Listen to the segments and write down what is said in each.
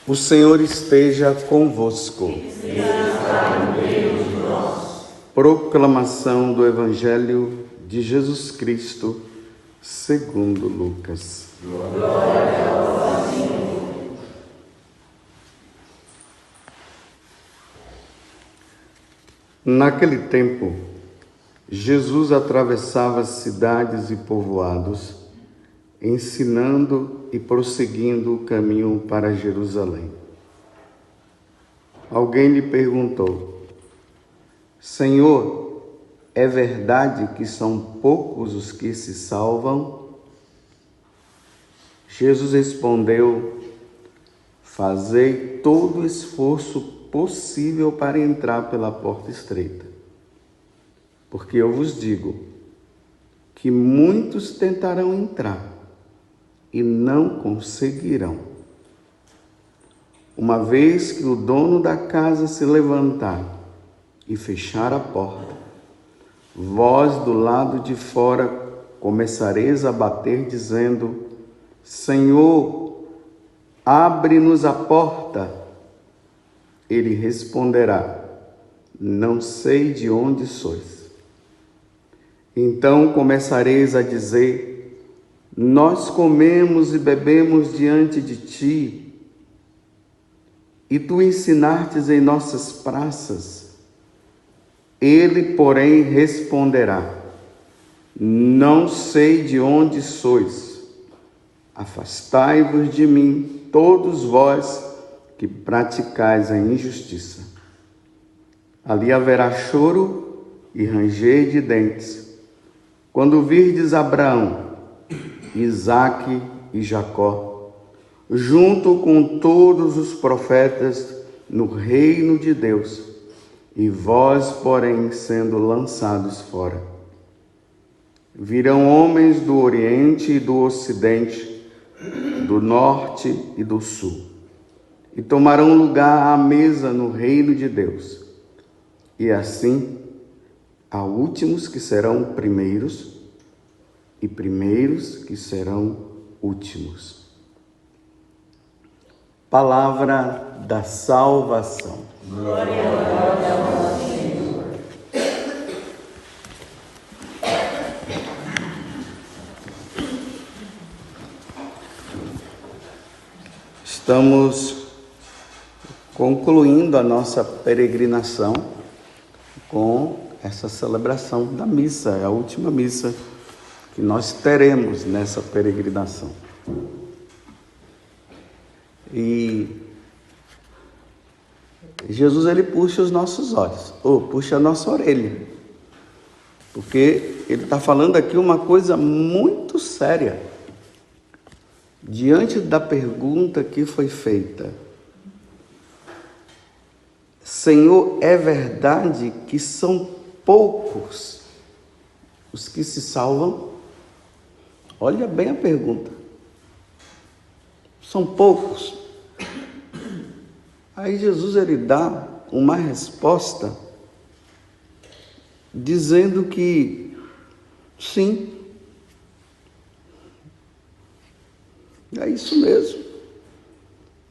O Senhor esteja convosco. Proclamação do Evangelho de Jesus Cristo, segundo Lucas. Glória a vós, Senhor. Naquele tempo, Jesus atravessava cidades e povoados, ensinando e prosseguindo o caminho para Jerusalém. Alguém lhe perguntou: Senhor, é verdade que são poucos os que se salvam? Jesus respondeu: Fazei todo o esforço possível para entrar pela porta estreita. Porque eu vos digo que muitos tentarão entrar e não conseguirão. Uma vez que o dono da casa se levantar e fechar a porta, vós do lado de fora começareis a bater, dizendo: Senhor, abre-nos a porta. Ele responderá: Não sei de onde sois. Então começareis a dizer: Nós comemos e bebemos diante de ti, e tu ensinastes em nossas praças. Ele, porém, responderá: Não sei de onde sois. Afastai-vos de mim, todos vós que praticais a injustiça. Ali haverá choro e ranger de dentes, quando virdes Abraão, Isaque e Jacó, junto com todos os profetas no reino de Deus, e vós, porém, sendo lançados fora. Virão homens do Oriente e do Ocidente, do Norte e do Sul, e tomarão lugar à mesa no reino de Deus. E assim, há últimos que serão primeiros, e primeiros que serão últimos. Palavra da salvação. Glória a vós, Senhor. Estamos concluindo a nossa peregrinação com essa celebração da missa, é a última missa que nós teremos nessa peregrinação. E Jesus, ele puxa os nossos olhos, ou puxa a nossa orelha, porque ele está falando aqui uma coisa muito séria. Diante da pergunta que foi feita: Senhor, é verdade que são poucos os que se salvam? Olha bem a pergunta. São poucos. Aí Jesus, ele dá uma resposta dizendo que sim, é isso mesmo.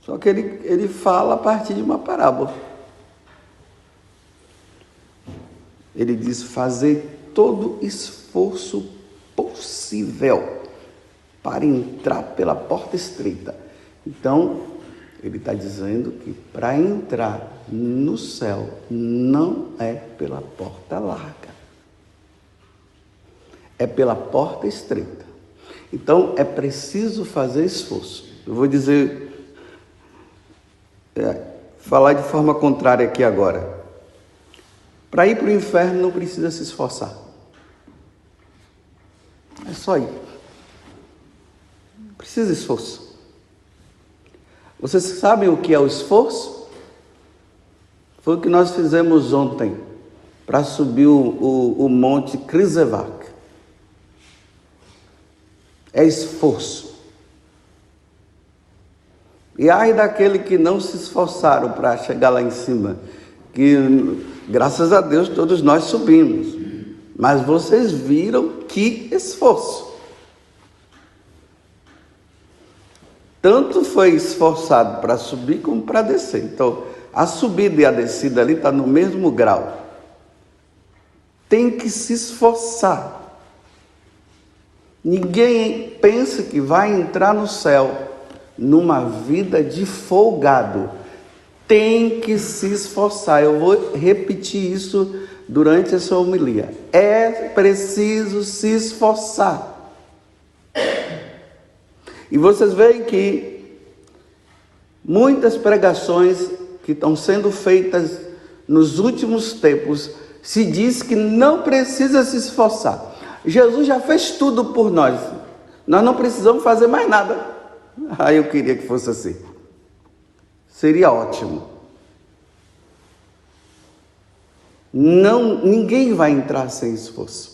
Só que ele fala a partir de uma parábola. Ele diz: fazer todo esforço possível para entrar pela porta estreita. Então, ele está dizendo que para entrar no céu não é pela porta larga, é pela porta estreita. Então, é preciso fazer esforço. Eu vou falar de forma contrária aqui agora. Para ir para o inferno não precisa se esforçar. É só ir. Precisa de esforço. Vocês sabem o que é o esforço? Foi o que nós fizemos ontem para subir o monte Križevák. É esforço. E ai daquele que não se esforçaram para chegar lá em cima, que graças a Deus todos nós subimos, mas vocês viram que esforço. tanto foi esforçado para subir como para descer. Então, a subida e a descida ali está no mesmo grau. Tem que se esforçar. Ninguém pensa que vai entrar no céu numa vida de folgado. Tem que se esforçar. Eu vou repetir isso durante essa homilia. É preciso se esforçar. E vocês veem que muitas pregações que estão sendo feitas nos últimos tempos se diz que não precisa se esforçar. Jesus já fez tudo por nós. Nós não precisamos fazer mais nada. Eu queria que fosse assim. Seria ótimo. Ninguém vai entrar sem esforço.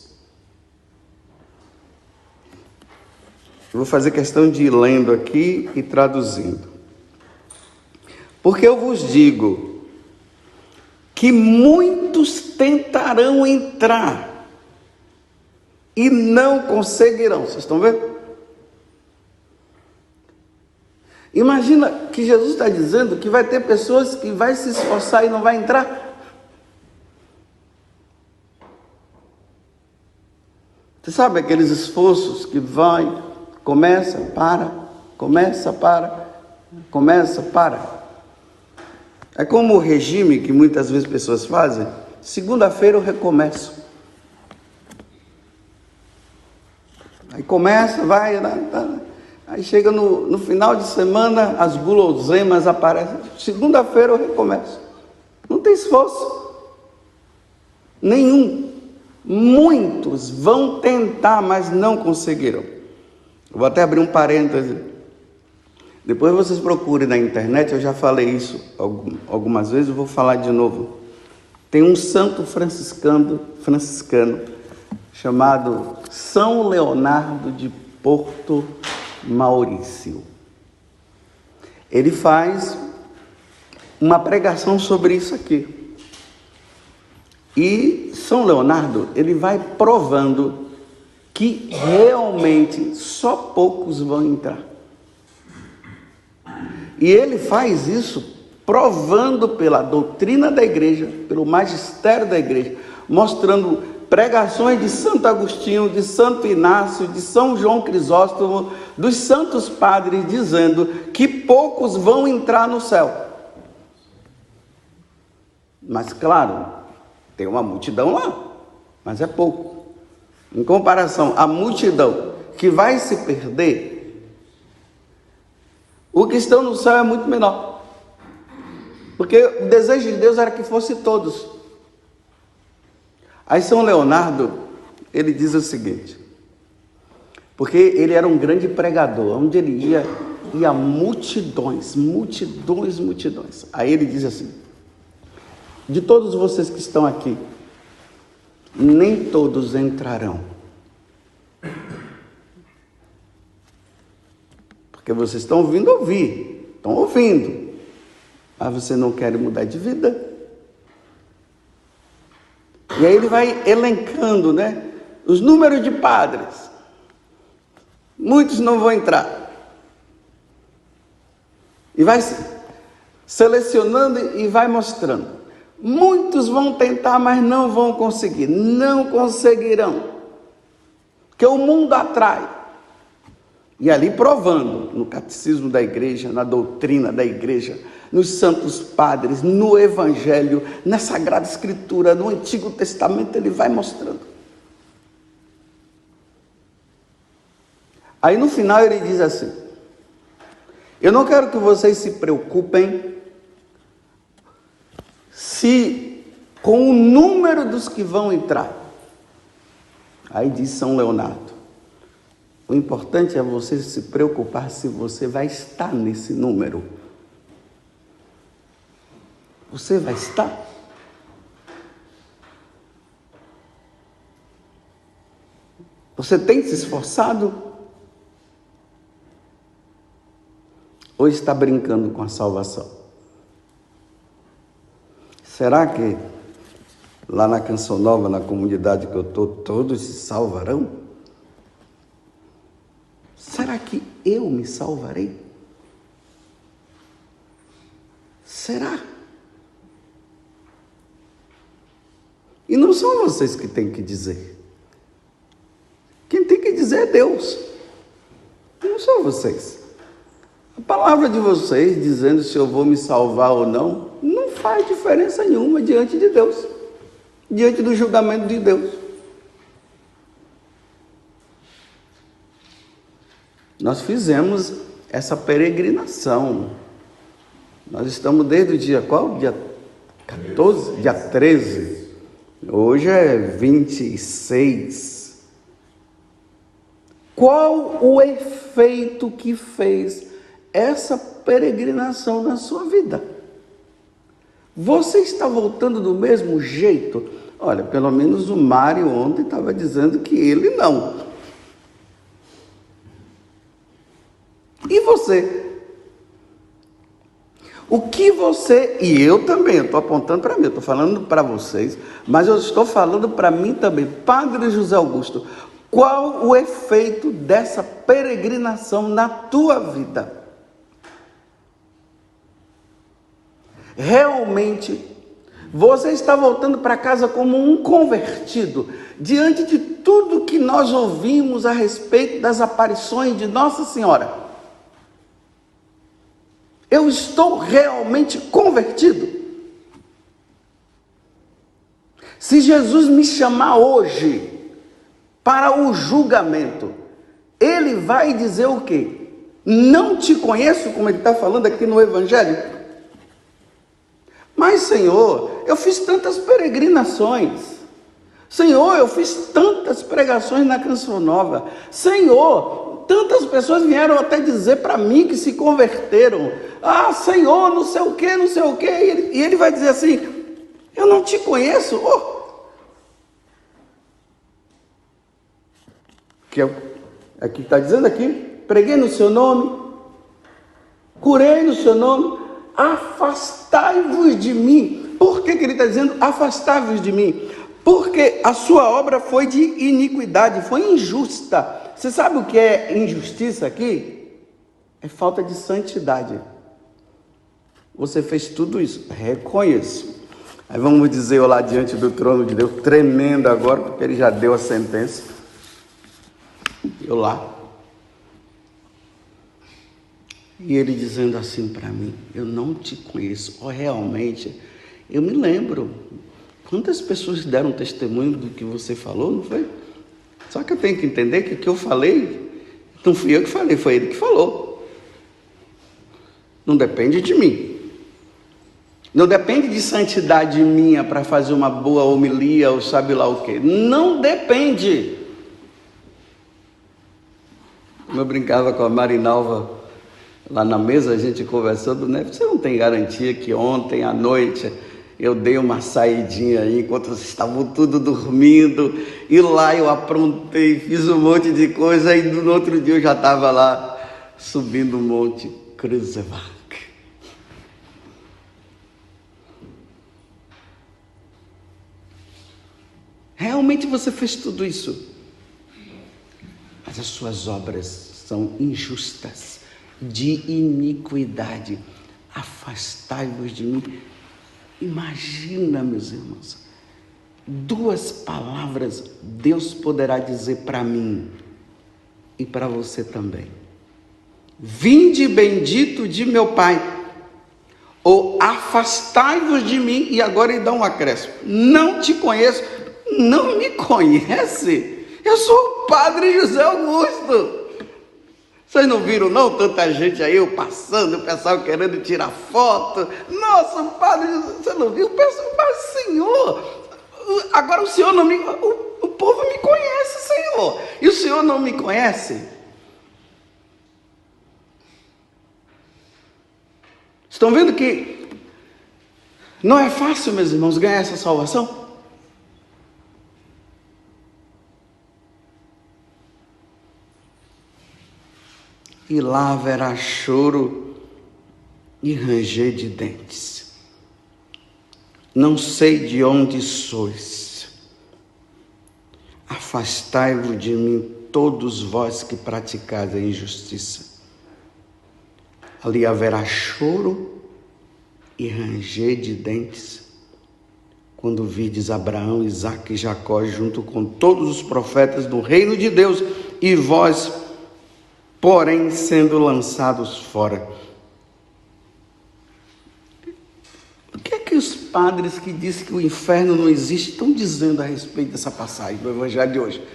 Eu vou fazer questão de ir lendo aqui e traduzindo. Porque eu vos digo que muitos tentarão entrar e não conseguirão. Vocês estão vendo? Imagina que Jesus está dizendo que vai ter pessoas que vai se esforçar e não vai entrar. Você sabe aqueles esforços que vai, começa, para, começa, para, começa, para. É como o regime que muitas vezes pessoas fazem. Segunda-feira eu recomeço. Aí começa, vai, aí chega no final de semana, as guloseimas aparecem. Segunda-feira eu recomeço. Não tem esforço nenhum. Muitos vão tentar, mas não conseguirão. Eu vou até abrir um parêntese. Depois vocês procurem na internet, eu já falei isso algumas vezes, eu vou falar de novo. Tem um santo franciscano chamado São Leonardo de Porto Maurício. Ele faz uma pregação sobre isso aqui. E São Leonardo, ele vai provando que realmente só poucos vão entrar. E ele faz isso provando pela doutrina da igreja, pelo magistério da igreja, mostrando pregações de Santo Agostinho, de Santo Inácio, de São João Crisóstomo, dos santos padres, dizendo que poucos vão entrar no céu. Mas claro, tem uma multidão lá, mas é pouco. Em comparação à multidão que vai se perder, o que estão no céu é muito menor. Porque o desejo de Deus era que fosse todos. Aí São Leonardo, ele diz o seguinte, porque ele era um grande pregador, onde ele ia multidões. Aí ele diz assim, de todos vocês que estão aqui, nem todos entrarão. Porque vocês estão vindo ouvir, estão ouvindo, mas vocês não querem mudar de vida. E aí ele vai elencando, os números de padres. Muitos não vão entrar. E vai selecionando e vai mostrando. Muitos vão tentar, mas não vão conseguir. Não conseguirão. Porque o mundo atrai. E ali provando, no catecismo da igreja, na doutrina da igreja, nos santos padres, no evangelho, na Sagrada Escritura, no Antigo Testamento, ele vai mostrando. Aí no final ele diz assim, eu não quero que vocês se preocupem com o número dos que vão entrar. Aí diz São Leonardo, o importante é você se preocupar se você vai estar nesse número. Você vai estar? Você tem se esforçado? Ou está brincando com a salvação? Será que lá na Canção Nova, na comunidade que eu estou, todos se salvarão? Será que eu me salvarei? Será? E não são vocês que têm que dizer. Quem tem que dizer é Deus. Não são vocês. A palavra de vocês dizendo se eu vou me salvar ou não, não faz diferença nenhuma diante de Deus, diante do julgamento de Deus. Nós fizemos essa peregrinação. Nós estamos desde o dia qual? Dia 14? Dia 13. Hoje é 26. Qual o efeito que fez essa peregrinação na sua vida? Você está voltando do mesmo jeito? Olha, pelo menos o Mário ontem estava dizendo que ele não. E você? O que você, e eu também, eu estou apontando para mim, eu estou falando para vocês, mas eu estou falando para mim também, Padre José Augusto, qual o efeito dessa peregrinação na tua vida? Realmente, você está voltando para casa como um convertido, diante de tudo que nós ouvimos a respeito das aparições de Nossa Senhora. Eu estou realmente convertido? Se Jesus me chamar hoje para o julgamento, Ele vai dizer o quê? Não te conheço, como Ele está falando aqui no Evangelho? Mas, Senhor, eu fiz tantas peregrinações. Senhor, eu fiz tantas pregações na Canção Nova. Senhor, tantas pessoas vieram até dizer para mim que se converteram. Ah, Senhor, não sei o quê, não sei o quê. E ele vai dizer assim, eu não te conheço. Oh. Que é aqui está dizendo aqui, preguei no seu nome, curei no seu nome, afastai-vos de mim. Por que ele está dizendo afastai-vos de mim? Porque a sua obra foi de iniquidade, foi injusta. Você sabe o que é injustiça aqui? É falta de santidade. Você fez tudo isso, reconheço. Aí vamos dizer eu lá diante do trono de Deus, tremendo agora, porque ele já deu a sentença. Eu lá. E ele dizendo assim para mim, eu não te conheço. Oh, realmente, eu me lembro. Quantas pessoas deram testemunho do que você falou, não foi? Só que eu tenho que entender que o que eu falei, não fui eu que falei, foi ele que falou. Não depende de mim. Não depende de santidade minha para fazer uma boa homilia ou sabe lá o quê. Não depende. Eu brincava com a Marinalva lá na mesa, a gente conversando, né? Você não tem garantia que ontem à noite eu dei uma saidinha aí, enquanto vocês estavam tudo dormindo, e lá eu aprontei, fiz um monte de coisa, e no outro dia eu já estava lá, subindo o monte Kruzevak. Realmente você fez tudo isso, mas as suas obras são injustas, de iniquidade. Afastai-vos de mim. Imagina, meus irmãos, 2 palavras Deus poderá dizer para mim e para você também. Vinde bendito de meu Pai, ou afastai-vos de mim, e agora ele dá um acréscimo. Não te conheço, não me conhece? Eu sou o Padre José Augusto. Vocês não viram não, tanta gente aí, eu passando, o pessoal querendo tirar foto. Nossa, Padre, você não viu? O pessoal, mas Senhor, agora o Senhor não me... O povo me conhece, Senhor. E o Senhor não me conhece? Estão vendo que não é fácil, meus irmãos, ganhar essa salvação? E lá haverá choro e ranger de dentes. Não sei de onde sois. Afastai-vos de mim, todos vós que praticais a injustiça. Ali haverá choro e ranger de dentes, quando virdes Abraão, Isaque e Jacó junto com todos os profetas do reino de Deus, e vós, porém, sendo lançados fora. O que é que os padres que dizem que o inferno não existe estão dizendo a respeito dessa passagem do Evangelho de hoje?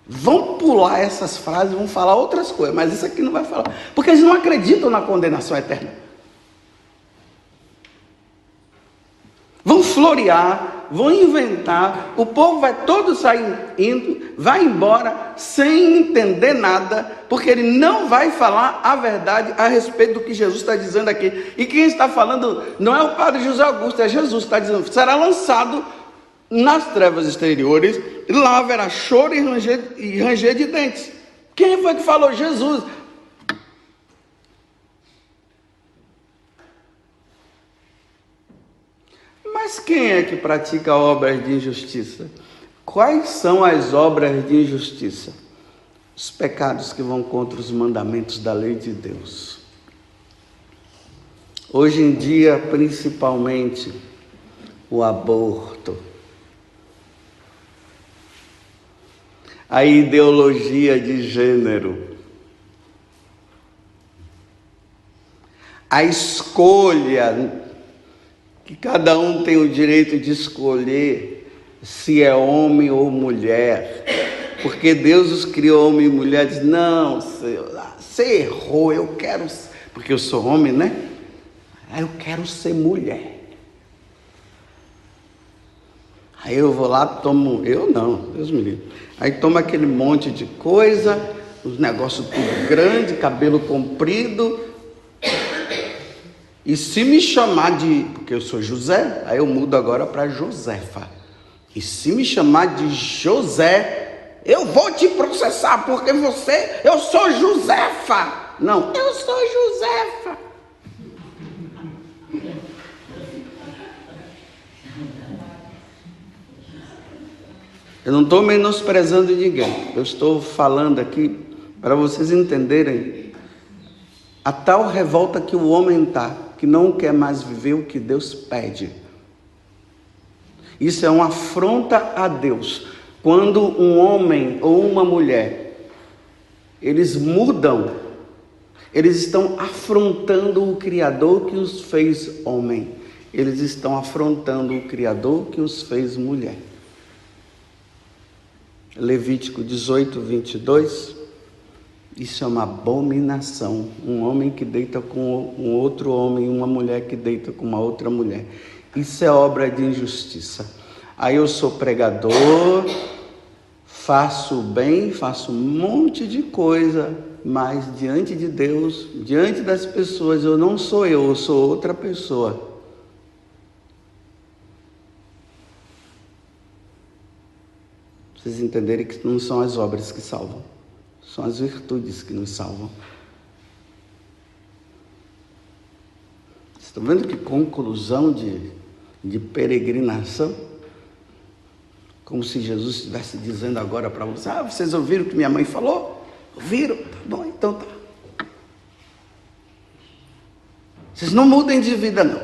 Vão pular essas frases, vão falar outras coisas, mas isso aqui não vai falar, porque eles não acreditam na condenação eterna. Vão florear, vão inventar, o povo vai todo sair indo, vai embora sem entender nada, porque ele não vai falar a verdade a respeito do que Jesus está dizendo aqui. E quem está falando não é o padre José Augusto, é Jesus que está dizendo, será lançado nas trevas exteriores, e lá haverá choro e ranger de dentes. Quem foi que falou? Jesus. Mas quem é que pratica obras de injustiça? Quais são as obras de injustiça? Os pecados que vão contra os mandamentos da lei de Deus. Hoje em dia, principalmente, o aborto. A ideologia de gênero. A escolha, que cada um tem o direito de escolher se é homem ou mulher, porque Deus os criou homem e mulher. Diz, não, você errou, eu quero, porque eu sou homem, né? Eu quero ser mulher. Aí eu vou lá, tomo, eu não, Deus me livre. Aí tomo aquele monte de coisa, os negócios tudo grande, cabelo comprido. E se me chamar de, porque eu sou José, aí eu mudo agora para Josefa. E se me chamar de José, eu vou te processar, porque eu sou Josefa. Não, eu sou Josefa. Eu não estou menosprezando ninguém. Eu estou falando aqui para vocês entenderem a tal revolta que o homem está, que não quer mais viver o que Deus pede. Isso é uma afronta a Deus. Quando um homem ou uma mulher, eles mudam, eles estão afrontando o Criador que os fez homem. Eles estão afrontando o Criador que os fez mulher. Levítico 18, 22, isso é uma abominação. Um homem que deita com um outro homem, uma mulher que deita com uma outra mulher. Isso é obra de injustiça. Aí eu sou pregador, faço bem, faço um monte de coisa, mas diante de Deus, diante das pessoas, eu não sou eu sou outra pessoa. Vocês entenderem que não são as obras que salvam, são as virtudes que nos salvam. Vocês estão vendo que conclusão de peregrinação? Como se Jesus estivesse dizendo agora para vocês, vocês ouviram o que minha mãe falou? Ouviram? Tá bom, então tá. Vocês não mudem de vida não.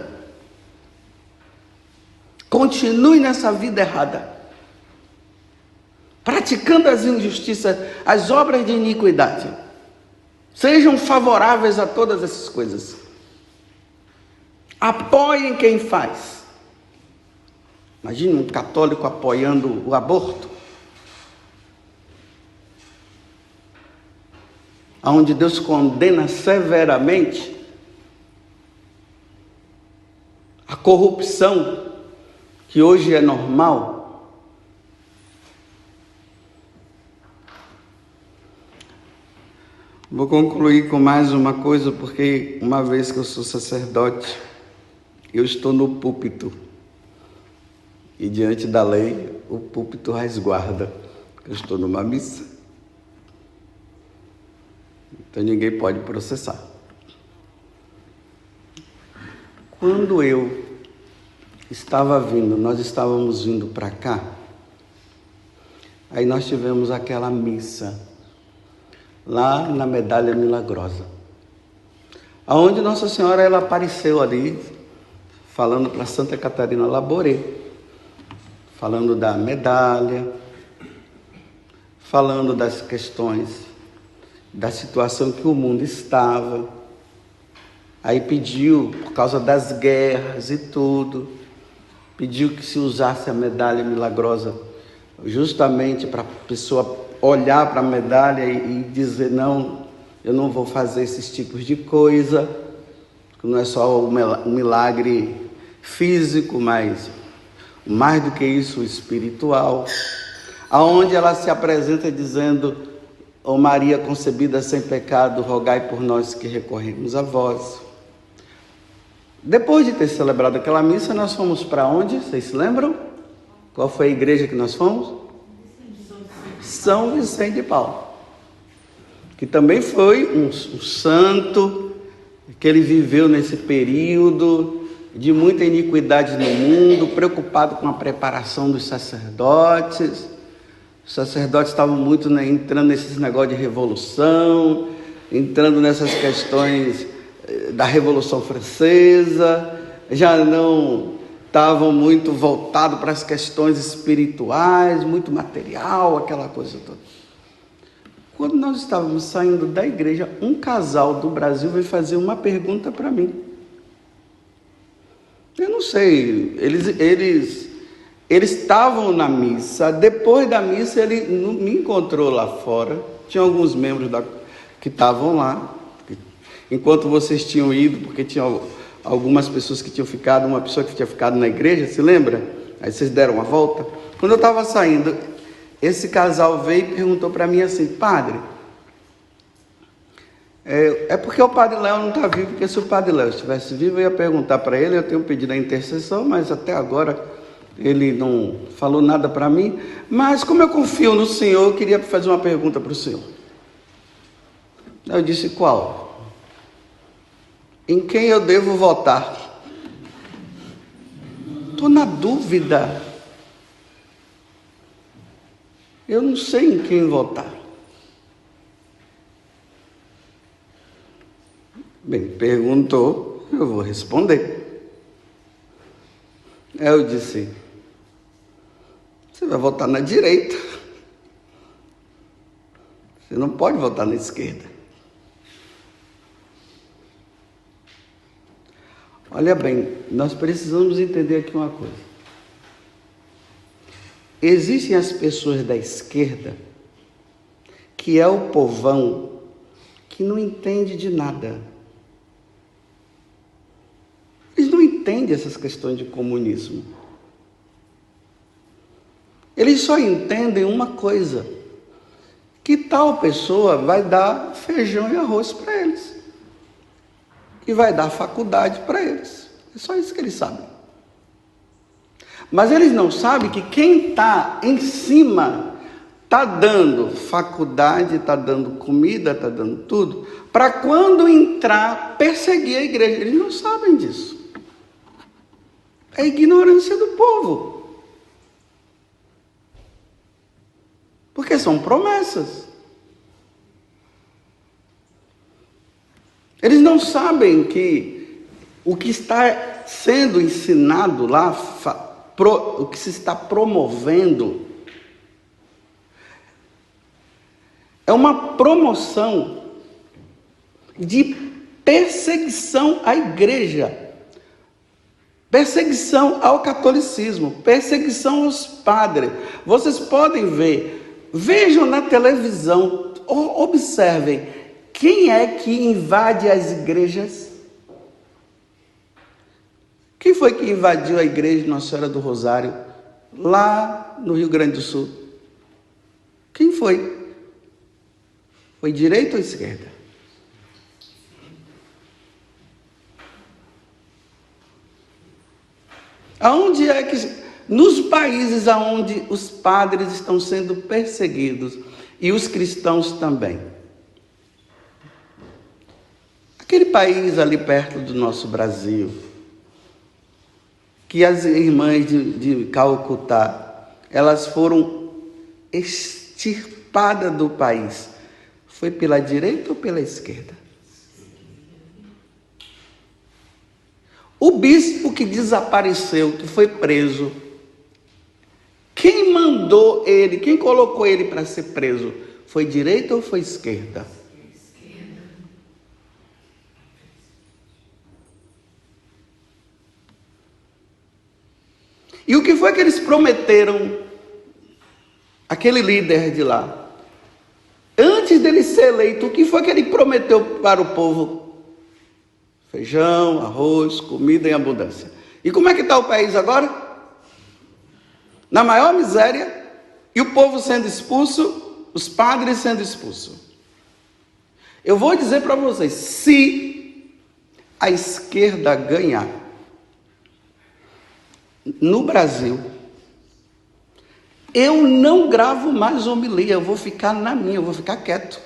Continuem nessa vida errada, praticando as injustiças, as obras de iniquidade. Sejam favoráveis a todas essas coisas. Apoiem quem faz. Imagina um católico apoiando o aborto. Onde Deus condena severamente a corrupção, que hoje é normal. Vou concluir com mais uma coisa, porque uma vez que eu sou sacerdote, eu estou no púlpito. E diante da lei, o púlpito resguarda. Eu estou numa missa. Então ninguém pode processar. Quando eu estava vindo, nós estávamos vindo para cá, aí nós tivemos aquela missa lá na Medalha Milagrosa, aonde Nossa Senhora ela apareceu ali falando para Santa Catarina Laboré, falando da medalha, falando das questões, da situação que o mundo estava. Aí pediu, por causa das guerras e tudo, pediu que se usasse a medalha milagrosa justamente para a pessoa olhar para a medalha e dizer: não, eu não vou fazer esses tipos de coisa, que não é só um milagre físico, mas mais do que isso, o espiritual, aonde ela se apresenta dizendo: ó Maria concebida sem pecado, rogai por nós que recorremos a vós. Depois de ter celebrado aquela missa, nós fomos para onde? Vocês se lembram? Qual foi a igreja que nós fomos? São Vicente de Paulo, que também foi um santo, que ele viveu nesse período de muita iniquidade no mundo, preocupado com a preparação dos sacerdotes. Os sacerdotes estavam muito entrando nesses negócios de revolução, entrando nessas questões da Revolução Francesa, já não estavam muito voltados para as questões espirituais, muito material, aquela coisa toda. Quando nós estávamos saindo da igreja, um casal do Brasil veio fazer uma pergunta para mim. Eu não sei, eles estavam na missa. Depois da missa ele me encontrou lá fora, tinha alguns membros que estavam lá, enquanto vocês tinham ido, porque tinha algumas pessoas que tinham ficado, uma pessoa que tinha ficado na igreja, se lembra? Aí vocês deram uma volta. Quando eu estava saindo, esse casal veio e perguntou para mim assim: padre, é porque o padre Léo não está vivo, porque se o padre Léo estivesse vivo, eu ia perguntar para ele, eu tenho pedido a intercessão, mas até agora ele não falou nada para mim, mas como eu confio no Senhor, eu queria fazer uma pergunta para o Senhor. Eu disse: qual? Em quem eu devo votar? Estou na dúvida. Eu não sei em quem votar. Bem, perguntou, eu vou responder. Eu disse: você vai votar na direita. Você não pode votar na esquerda. Olha bem, nós precisamos entender aqui uma coisa. Existem as pessoas da esquerda, que é o povão que não entende de nada. Eles não entendem essas questões de comunismo. Eles só entendem uma coisa: que tal pessoa vai dar feijão e arroz para eles. E vai dar faculdade para eles. É só isso que eles sabem. Mas eles não sabem que quem está em cima está dando faculdade, está dando comida, está dando tudo, para quando entrar, perseguir a igreja. Eles não sabem disso. É a ignorância do povo. Porque são promessas. Eles não sabem que o que está sendo ensinado lá, o que se está promovendo, é uma promoção de perseguição à igreja, perseguição ao catolicismo, perseguição aos padres. Vocês podem ver, vejam na televisão, observem. Quem é que invade as igrejas? Quem foi que invadiu a igreja de Nossa Senhora do Rosário, lá no Rio Grande do Sul? Quem foi? Foi direita ou esquerda? Aonde é que... Nos países onde os padres estão sendo perseguidos, e os cristãos também. Aquele país ali perto do nosso Brasil, que as irmãs de Calcutá, elas foram extirpadas do país. Foi pela direita ou pela esquerda? O bispo que desapareceu, que foi preso, quem mandou ele, quem colocou ele para ser preso? Foi direita ou foi esquerda? E o que foi que eles prometeram, aquele líder de lá? Antes dele ser eleito, o que foi que ele prometeu para o povo? Feijão, arroz, comida em abundância. E como é que está o país agora? Na maior miséria, e o povo sendo expulso, os padres sendo expulsos. Eu vou dizer para vocês, se a esquerda ganhar no Brasil, eu não gravo mais homilia, eu vou ficar na minha, eu vou ficar quieto.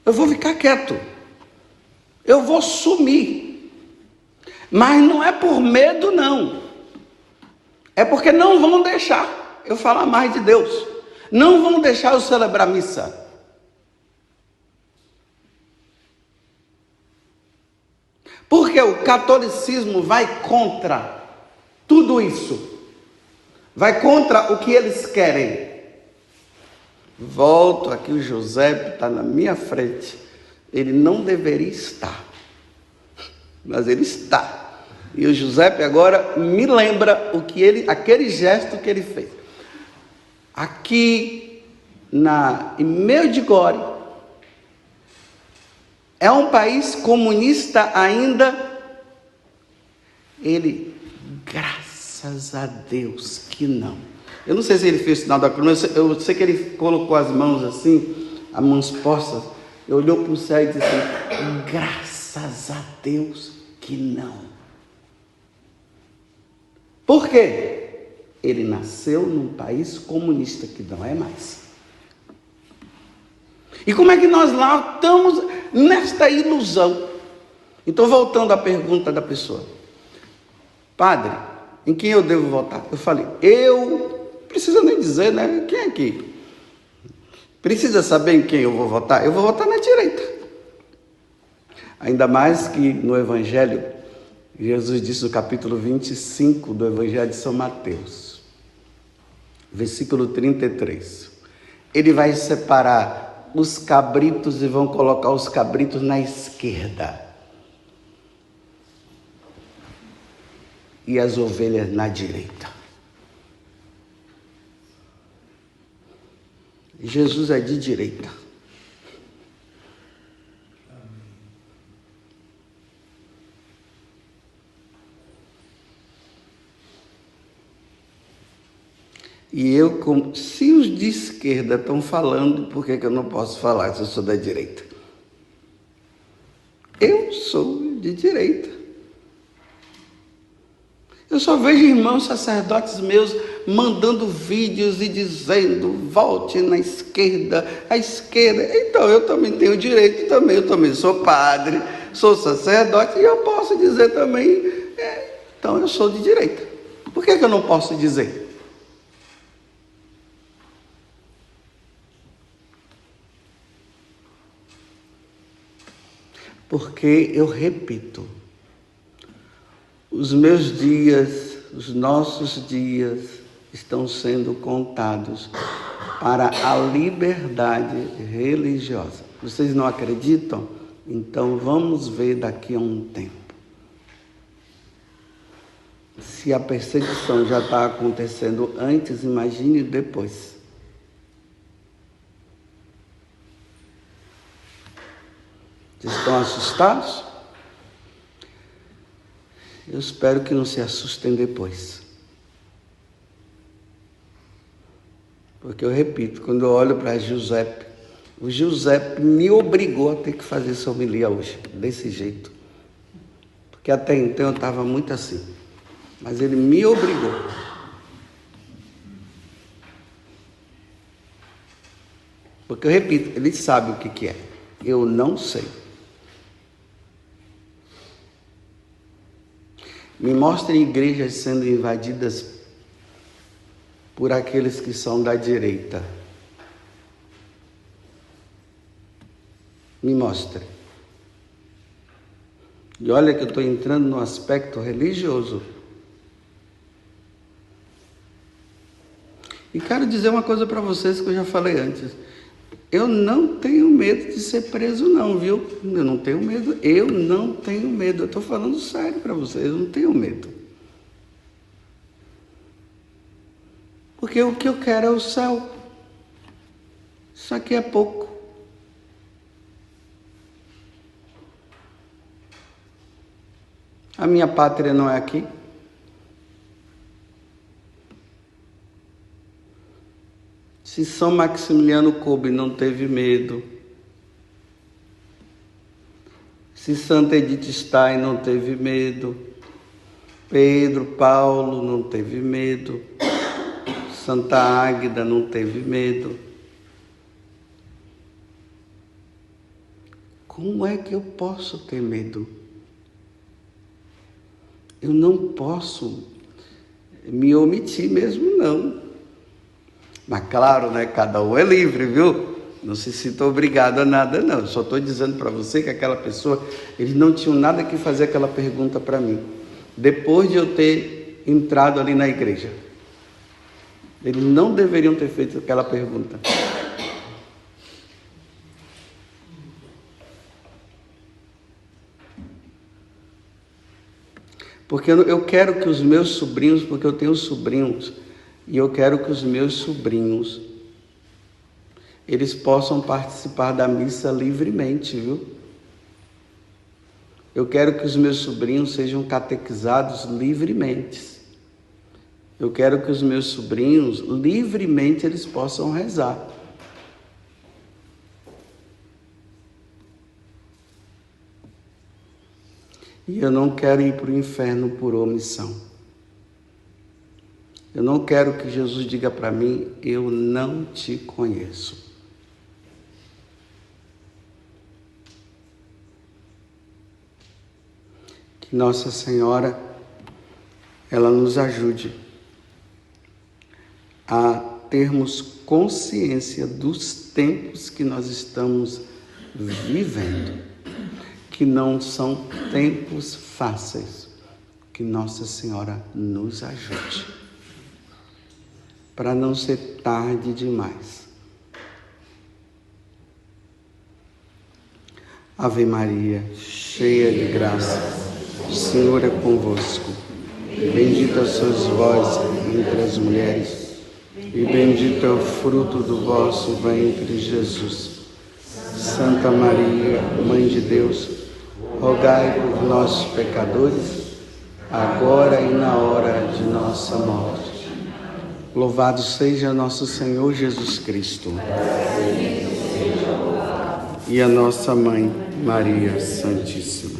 Eu vou ficar quieto. Eu vou sumir. Mas não é por medo, não. É porque não vão deixar eu falar mais de Deus. Não vão deixar eu celebrar missa. Porque o catolicismo vai contra tudo isso. Vai contra o que eles querem. Volto aqui, o José está na minha frente. Ele não deveria estar, mas ele está. E o José agora me lembra aquele gesto que ele fez. Aqui em Medjugorje, é um país comunista ainda. Ele, graças a Deus que não. Eu não sei se ele fez o sinal da cruz, eu sei que ele colocou as mãos assim, as mãos postas, olhou para o céu e disse assim, graças a Deus que não. Por quê? Ele nasceu num país comunista que não é mais. E como é que nós lá estamos nesta ilusão? Então, voltando à pergunta da pessoa. Padre, em quem eu devo votar? Eu falei, precisa nem dizer, né? Quem é que precisa saber em quem eu vou votar? Eu vou votar na direita. Ainda mais que no Evangelho, Jesus disse no capítulo 25 do Evangelho de São Mateus, versículo 33. Ele vai separar os cabritos e vão colocar os cabritos na esquerda. E as ovelhas na direita. Jesus é de direita. E se os de esquerda estão falando, por que eu não posso falar se eu sou da direita? Eu sou de direita. Eu só vejo irmãos sacerdotes meus mandando vídeos e dizendo, volte na esquerda, à esquerda. Então eu também tenho direito, eu também sou padre, sou sacerdote e eu posso dizer também, então eu sou de direita. Por que eu não posso dizer? Porque eu repito, os meus dias, os nossos dias estão sendo contados para a liberdade religiosa. Vocês não acreditam? Então vamos ver daqui a um tempo. Se a perseguição já está acontecendo antes, imagine depois. Vocês estão assustados? Eu espero que não se assustem depois. Porque eu repito, quando eu olho para Giuseppe, o Giuseppe me obrigou a ter que fazer essa homilia hoje, desse jeito. Porque até então eu estava muito assim. Mas ele me obrigou. Porque eu repito, ele sabe o que é. Eu não sei. Me mostrem igrejas sendo invadidas por aqueles que são da direita. Me mostre. E olha que eu estou entrando no aspecto religioso. E quero dizer uma coisa para vocês que eu já falei antes. Eu não tenho medo de ser preso não, viu? Eu não tenho medo. Eu não tenho medo. Eu estou falando sério para vocês. Eu não tenho medo. Porque o que eu quero é o céu. Isso aqui é pouco. A minha pátria não é aqui. Se São Maximiliano Kolbe não teve medo, se Santa Edith Stein não teve medo, Pedro Paulo não teve medo, Santa Águeda não teve medo, como é que eu posso ter medo? Eu não posso me omitir mesmo, não. Mas claro, né? Cada um é livre, viu? Não se sinta obrigado a nada, não. Eu só estou dizendo para você que aquela pessoa, eles não tinham nada que fazer aquela pergunta para mim. Depois de eu ter entrado ali na igreja. Eles não deveriam ter feito aquela pergunta. Porque eu quero que os meus sobrinhos, porque eu tenho sobrinhos, e eu quero que os meus sobrinhos, eles possam participar da missa livremente, viu? Eu quero que os meus sobrinhos sejam catequizados livremente. Eu quero que os meus sobrinhos, livremente, eles possam rezar. E eu não quero ir para o inferno por omissão. Eu não quero que Jesus diga para mim, eu não te conheço. Que Nossa Senhora, ela nos ajude a termos consciência dos tempos que nós estamos vivendo, que não são tempos fáceis. Que Nossa Senhora nos ajude. Para não ser tarde demais. Ave Maria, cheia de graça, o Senhor é convosco. Bendita sois vós entre as mulheres, e bendito é o fruto do vosso ventre, Jesus. Santa Maria, Mãe de Deus, rogai por nós, pecadores, agora e na hora de nossa morte. Louvado seja nosso Senhor Jesus Cristo. E a nossa Mãe, Maria Santíssima.